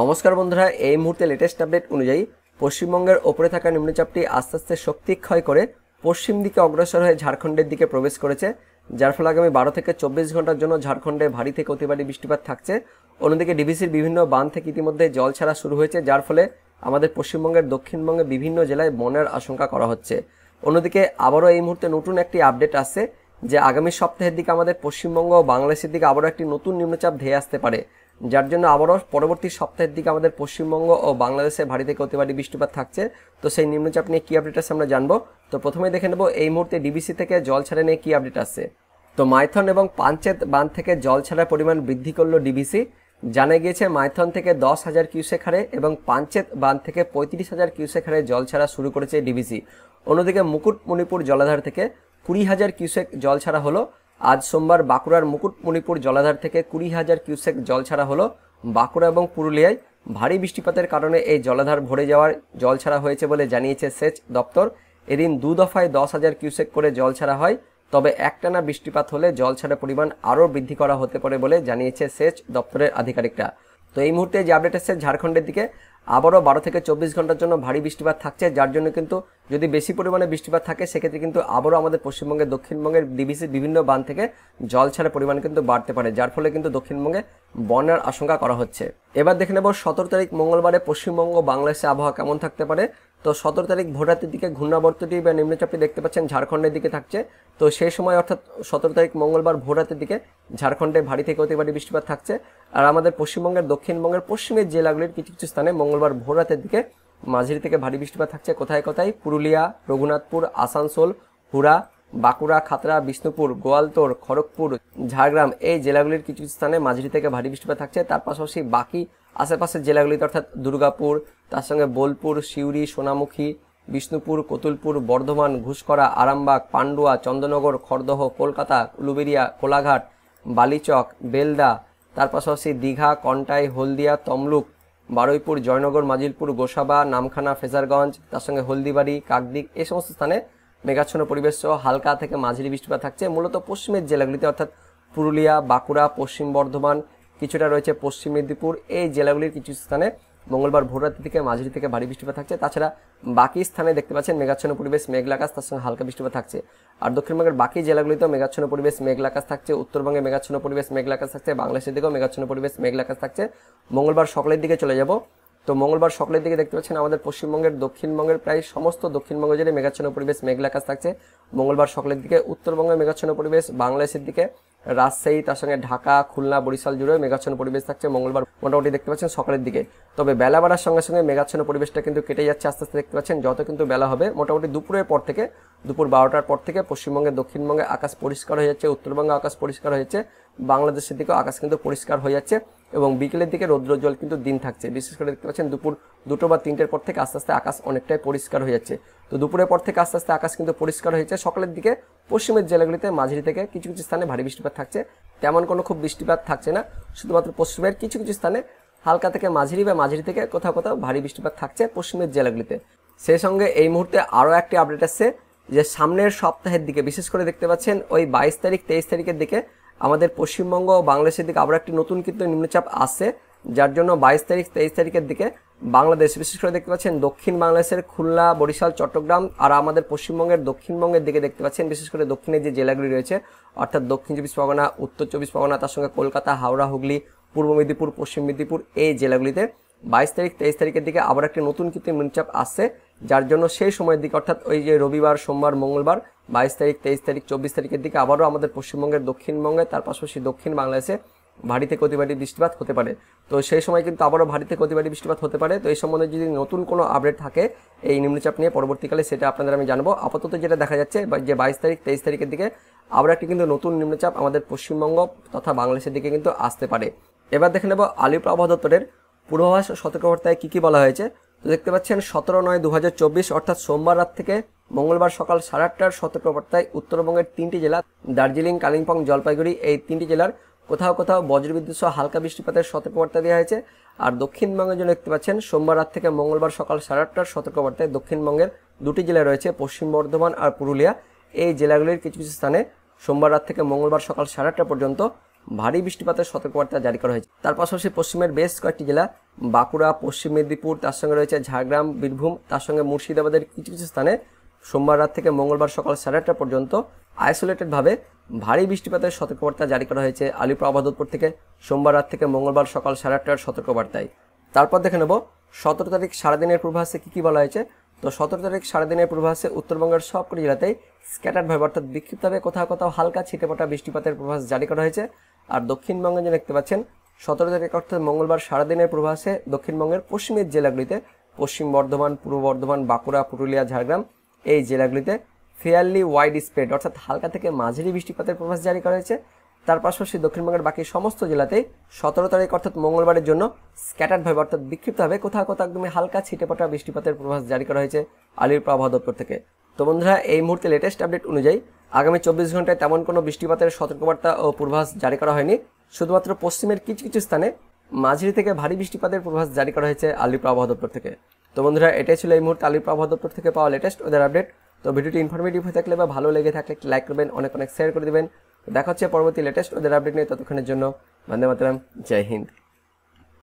নমস্কার বন্ধুরা, এই মুহূর্তে লেটেস্ট আপডেট অনুযায়ী পশ্চিমবঙ্গের ওপরে থাকা নিম্নচাপটি আস্তে আস্তে শক্তি ক্ষয় করে পশ্চিম দিকে অগ্রসর হয়ে ঝাড়খণ্ডের দিকে প্রবেশ করেছে, যার ফলে আগামী 12 থেকে 24 ঘন্টার জন্য ঝাড়খণ্ডে ভারী থেকে অতি ভারী বৃষ্টিপাত থাকছে। অন্যদিকে ডিভিসির বিভিন্ন বাঁধ থেকে ইতিমধ্যে জল ছাড়া শুরু হয়েছে, যার ফলে আমাদের পশ্চিমবঙ্গের দক্ষিণবঙ্গে বিভিন্ন জেলায় বন্যার আশঙ্কা করা হচ্ছে। অন্যদিকে আবারও এই মুহূর্তে নতুন একটি আপডেট আসছে যে আগামী সপ্তাহের দিকে আমাদের পশ্চিমবঙ্গ ও বাংলাদেশের দিকে আবারও একটি নতুন নিম্নচাপ ধেয়ে আসতে পারে, যার জন্য আবারও পরবর্তী সপ্তাহের দিকে আমাদের পশ্চিমবঙ্গ ও বাংলাদেশে ভারী থেকে অতি ভারী বৃষ্টিপাত থাকছে। তো সেই নিম্নচাপ নিয়ে কী আপডেট আছে আমরা জানবো। তো প্রথমেই দেখে নেব এই মুহূর্তে ডিবিসি থেকে জল ছাড়া নিয়ে কী আপডেট আসছে। তো মাইথন এবং পাঞ্চেত বাঁধ থেকে জল ছাড়ার পরিমাণ বৃদ্ধি করলো ডিবিসি। জানা গিয়েছে মাইথন থেকে 10,000 কিউসেক হারে এবং পাঞ্চেত বাঁধ থেকে 35,000 কিউসেক হারে জল ছাড়া শুরু করেছে ডিবিসি। অন্যদিকে মুকুটমণিপুর জলাধার থেকে 20,000 কিউসেক জল ছাড়া হলো। আজ সোমবার বাঁকুড়ার মুকুটমণিপুর জলাধার থেকে 20,000 কিউসেক জল ছাড়া হলো। বাঁকুড়া এবং পুরুলিয়ায় ভারী বৃষ্টিপাতের কারণে এই জলাধার ভরে যাওয়ার জল ছাড়া হয়েছে বলে জানিয়েছে সেচ দপ্তর। এদিন দু দফায় 10,000 কিউসেক করে জল ছাড়া হয়, তবে একটানা বৃষ্টিপাত হলে জল ছাড়ার পরিমাণ আরও বৃদ্ধি করা হতে পারে বলে জানিয়েছে সেচ দপ্তরের আধিকারিকরা। তো এই মুহূর্তে যে আপডেট এসেছে ঝাড়খণ্ডের দিকে আবারও 12 থেকে 24 ঘন্টার জন্য ভারী বৃষ্টিপাত থাকছে, যার জন্য কিন্তু যদি বেশি পরিমাণে বৃষ্টিপাত থাকে সেক্ষেত্রে কিন্তু আবারও আমাদের পশ্চিমবঙ্গের দক্ষিণবঙ্গের ডিবিসির বিভিন্ন বাঁধ থেকে জল ছাড়ার পরিমাণ কিন্তু বাড়তে পারে, যার ফলে কিন্তু দক্ষিণবঙ্গে বন্যার আশঙ্কা করা হচ্ছে। এবার দেখে নেব 17 তারিখ মঙ্গলবারে পশ্চিমবঙ্গ বাংলাদেশে আবহাওয়া কেমন থাকতে পারে। তো 17 তারিখ ভোররাতের দিকে ঘূর্ণাবর্তটি বা নিম্নচাপটি দেখতে পাচ্ছেন ঝাড়খণ্ডের দিকে থাকছে। তো সেই সময় অর্থাৎ 17 তারিখ মঙ্গলবার ভোররাতের দিকে ঝাড়খণ্ডে ভারী থেকে অতি ভারী বৃষ্টিপাত থাকছে। আর আমাদের পশ্চিমবঙ্গের দক্ষিণবঙ্গের পশ্চিমের জেলাগুলির কিছু কিছু স্থানে মঙ্গলবার ভোররাতের দিকে মাঝারি থেকে ভারী বৃষ্টিপাত থাকছে। কোথায় কোথায়? পুরুলিয়া, রঘুনাথপুর, আসানসোল, হুড়া, বাঁকুড়া, খাতড়া, বিষ্ণুপুর, গোয়ালতোড়, খড়গপুর, ঝাড়গ্রাম এই জেলাগুলির কিছু স্থানে মাঝারি থেকে ভারী বৃষ্টিপাত থাকছে। তার পাশাপাশি বাকি আশেপাশের জেলাগুলিতে অর্থাৎ দুর্গাপুর, তার সঙ্গে বোলপুর, সিউড়ি, সোনামুখী, বিষ্ণুপুর, কতুলপুর, বর্ধমান, ঘুষকরা, আরামবাগ, পান্ডুয়া, চন্দ্রনগর, খড়দহ, কলকাতা, উলুবেড়িয়া, কোলাঘাট, বালিচক, বেলদা, তার পাশাপাশি দীঘা, কন্টাই, হলদিয়া, তমলুক, বারুইপুর, জয়নগর, মাজিলপুর, গোসাবা, নামখানা, ফেজারগঞ্জ, তার সঙ্গে হলদিবাড়ি, কাকদ্বীপ এই সমস্ত স্থানে মেঘাচ্ছন্ন পরিবেশ সহ হালকা থেকে মাঝারি বৃষ্টিপাত থাকছে। মূলত পশ্চিমের জেলাগুলিতে অর্থাৎ পুরুলিয়া, বাঁকুড়া, পশ্চিম বর্ধমান, কিছুটা রয়েছে পশ্চিম মেদিনীপুর এই জেলাগুলির কিছু স্থানে মঙ্গলবার ভোররাত্রি থেকে মাঝারি থেকে ভারী বৃষ্টিপাত থাকছে। তাছাড়া বাকি স্থানে দেখতে পাচ্ছেন মেঘাচ্ছন্ন পরিবেশ, মেঘলা আকাশ, তার সঙ্গে হালকা বৃষ্টিপাত থাকছে। আর দক্ষিণবঙ্গের বাকি জেলাগুলিতেও মেঘাচ্ছন্ন পরিবেশ, মেঘলা আকাশ থাকছে। উত্তরবঙ্গে মেঘাচ্ছন্ন পরিবেশ, মেঘলা আকাশ থাকছে। বাংলাদেশের দিকেও মেঘাচ্ছন্ন পরিবেশ, মেঘলা আকাশ থাকছে। মঙ্গলবার সকালের দিকে চলে যাব। তো মঙ্গলবার সকালের দিকে দেখতে পাচ্ছেন আমাদের পশ্চিমবঙ্গের দক্ষিণবঙ্গের প্রায় সমস্ত দক্ষিণবঙ্গ জুড়ে মেঘাচ্ছন্ন পরিবেশ, মেঘলা আকাশ থাকছে মঙ্গলবার সকালের দিকে। উত্তরবঙ্গে মেঘাচ্ছন্ন পরিবেশ, বাংলাদেশের দিকে রাজশাহী, তার সঙ্গে ঢাকা, খুলনা, বরিশাল জুড়েও মেঘাচ্ছন্ন পরিবেশ থাকছে মঙ্গলবার মোটামুটি দেখতে পাচ্ছেন সকালের দিকে। তবে বেলা বাড়ার সঙ্গে সঙ্গে মেঘাচ্ছন্ন পরিবেশটা কিন্তু কেটে যাচ্ছে আস্তে আস্তে দেখতে পাচ্ছেন। যত কিন্তু বেলা হবে মোটামুটি দুপুরের পর থেকে, দুপুর 12টার পর থেকে পশ্চিমবঙ্গের দক্ষিণবঙ্গে আকাশ পরিষ্কার হয়ে যাচ্ছে, উত্তরবঙ্গে আকাশ পরিষ্কার হয়ে যাচ্ছে, বাংলাদেশের দিকেও আকাশ কিন্তু পরিষ্কার হয়ে যাচ্ছে এবং বিকেলের দিকে রৌদ্রোজ্জ্বল কিন্তু দিন থাকছে। বিশেষ করে দেখতে পাচ্ছেন দুপুর 2টো বা 3টের পর থেকে আস্তে আস্তে আকাশ অনেকটাই পরিষ্কার হয়ে যাচ্ছে। তো দুপুরের পর থেকে আস্তে আস্তে আকাশ কিন্তু পরিষ্কার হয়েছে। সকালের দিকে পশ্চিমের জেলাগুলিতে মাঝারি থেকে কিছু কিছু স্থানে ভারী বৃষ্টিপাত থাকছে, তেমন কোনো খুব বৃষ্টিপাত থাকছে না, শুধুমাত্র পশ্চিমের কিছু কিছু স্থানে হালকা থেকে মাঝারি বা মাঝারি থেকে কোথাও কোথাও ভারী বৃষ্টিপাত থাকছে পশ্চিমের জেলাগুলিতে। সেই সঙ্গে এই মুহূর্তে আরও একটি আপডেট আসছে যে সামনের সপ্তাহের দিকে বিশেষ করে দেখতে পাচ্ছেন ওই 22 তারিখ 23 তারিখের দিকে আমাদের পশ্চিমবঙ্গ ও বাংলাদেশের দিকে আবার একটি নতুন কিন্তু নিম্নচাপ আসছে, যার জন্য 22 তারিখ 23 তারিখের দিকে বাংলাদেশ বিশেষ করে দেখতে পাচ্ছেন দক্ষিণ বাংলাদেশের খুলনা, বরিশাল, চট্টগ্রাম আর আমাদের পশ্চিমবঙ্গের দক্ষিণবঙ্গের দিকে দেখতে পাচ্ছেন বিশেষ করে দক্ষিণের যে জেলাগুলি রয়েছে অর্থাৎ দক্ষিণ 24 পরগনা, উত্তর 24 পরগনা, তার সঙ্গে কলকাতা, হাওড়া, হুগলি, পূর্ব মেদিনীপুর, পশ্চিম মেদিনীপুর এই জেলাগুলিতে 22 তারিখ 23 তারিখের দিকে আবার একটি নতুন কিন্তু নিম্নচাপ আসছে, যার জন্য সেই সময়ের দিকে অর্থাৎ ওই যে রবিবার, সোমবার, মঙ্গলবার 22 তারিখ 23 তারিখ 24 তারিখের দিকে আবারও আমাদের পশ্চিমবঙ্গের দক্ষিণবঙ্গে তার পাশাপাশি দক্ষিণ বাংলাদেশে ভারী থেকে অতি ভারী বৃষ্টিপাত হতে পারে। তো সেই সময় কিন্তু আবারও ভারী থেকে অতি ভারী বৃষ্টিপাত হতে পারে। তো এই সম্বন্ধে যদি নতুন কোনো আপডেট থাকে এই নিম্নচাপ নিয়ে পরবর্তীকালে সেটা আপনাদের আমি জানাবো। আপাতত যেটা দেখা যাচ্ছে যে 22 তারিখ 23 তারিখের দিকে আবার একটি কিন্তু নতুন নিম্নচাপ আমাদের পশ্চিমবঙ্গ তথা বাংলাদেশের দিকে কিন্তু আসতে পারে। এবার দেখে নেব আলিপুর আবহাওয়া দপ্তরের পূর্বাভাস সতর্কবার্তায় কী কী বলা হয়েছে। তো দেখতে পাচ্ছেন 17/9/2024 অর্থাৎ সোমবার রাত থেকে মঙ্গলবার সকাল 8:30টার সতর্কবার্তায় উত্তরবঙ্গের 3টি জেলা দার্জিলিং, কালিম্পং, জলপাইগুড়ি এই 3টি জেলার কোথাও কোথাও বজ্রবিদ্যুৎ সহ হালকা বৃষ্টিপাতের সতর্কবার্তা দেওয়া হয়েছে। আর দক্ষিণবঙ্গের জন্য দেখতে পাচ্ছেন সোমবার রাত থেকে মঙ্গলবার সকাল 8:30টার সতর্কবার্তায় দক্ষিণবঙ্গের 2টি জেলা রয়েছে পশ্চিম বর্ধমান আর পুরুলিয়া এই জেলাগুলির কিছু কিছু স্থানে সোমবার রাত থেকে মঙ্গলবার সকাল 8:30টা পর্যন্ত ভারী বৃষ্টিপাতের সতর্কবার্তা জারি করা হয়েছে। তার পাশাপাশি পশ্চিমের বেশ কয়েকটি জেলা বাঁকুড়া, পশ্চিম মেদিনীপুর, তার সঙ্গে রয়েছে ঝাড়গ্রাম, বীরভূম, তার সঙ্গে মুর্শিদাবাদের কিছু কিছু স্থানে সোমবার রাত থেকে মঙ্গলবার সকাল 8:30 পর্যন্ত আইসোলেটেডভাবে ভারী বৃষ্টিপাতের সতর্কবার্তা জারি করা হয়েছে আলিপুর আবহাওয়া দপ্তর থেকে সোমবার রাত থেকে মঙ্গলবার সকাল 8:30 সতর্কবার্তায়। তারপর দেখে নেব 17 তারিখ সারাদিনের পূর্বাভাসে কী কী বলা হয়েছে। তো 17 তারিখ সারাদিনের পূর্বাভাসে উত্তরবঙ্গের সবকটি জেলাতেই স্ক্যাটারভাবে অর্থাৎ বিক্ষিপ্তভাবে কোথাও কোথাও হালকা ছিটেফোঁটা বৃষ্টিপাতের পূর্বাভাস জারি করা হয়েছে। আর দক্ষিণবঙ্গে যে দেখতে পাচ্ছেন 17 তারিখ অর্থাৎ মঙ্গলবার সারাদিনের পূর্বাভাসে দক্ষিণবঙ্গের পশ্চিমের জেলাগুলিতে পশ্চিম বর্ধমান, পূর্ব বর্ধমান, বাঁকুড়া, পুরুলিয়া, ঝাড়গ্রাম এই জেলাগুলিতে ফেয়ারলি ওয়াইড স্প্রেড অর্থাৎ হালকা থেকে মাঝারি বৃষ্টিপাতের পূর্বাভাস জারি করা হয়েছে। তার পাশাপাশি দক্ষিণবঙ্গের বাকি সমস্ত জেলাতেই 17 তারিখ অর্থাৎ মঙ্গলবারের জন্য স্ক্যাটারভাবে অর্থাৎ বিক্ষিপ্তভাবে কোথাও কোথাও একদমই হালকা ছিটেফোঁটা বৃষ্টিপাতের পূর্বাভাস জারি করা হয়েছে আলিপুর আবহাওয়া দপ্তর থেকে। তো বন্ধুরা, এই মুহূর্তে লেটেস্ট আপডেট অনুযায়ী আগামী 24 ঘন্টায় তেমন কোনো বৃষ্টিপাতের সতর্কবার্তা ও পূর্বাভাস জারি করা হয়নি। শুধুমাত্র পশ্চিমের কিছু কিছু স্থানে মাঝারি থেকে ভারী বৃষ্টিপাতের পূর্বাভাস জারি করা হয়েছে আলিপুর আবহাওয়া দপ্তর থেকে। তো বন্ধুরা, এটাই ছিল এই মুহূর্তে আলিপুর আবহাওয়া দপ্তর থেকে পাওয়া লেটেস্ট ওদের আপডেট। তো ভিডিওটি ইনফরমেটিভ হয়ে থাকলে বা ভালো লেগে থাকলে লাইক করবেন, অনেক অনেক শেয়ার করে দেবেন। দেখা হচ্ছে পরবর্তী লেটেস্ট ওদের আপডেট নিয়ে। ততক্ষণের জন্য বন্দে মাতরম, জয় হিন্দ।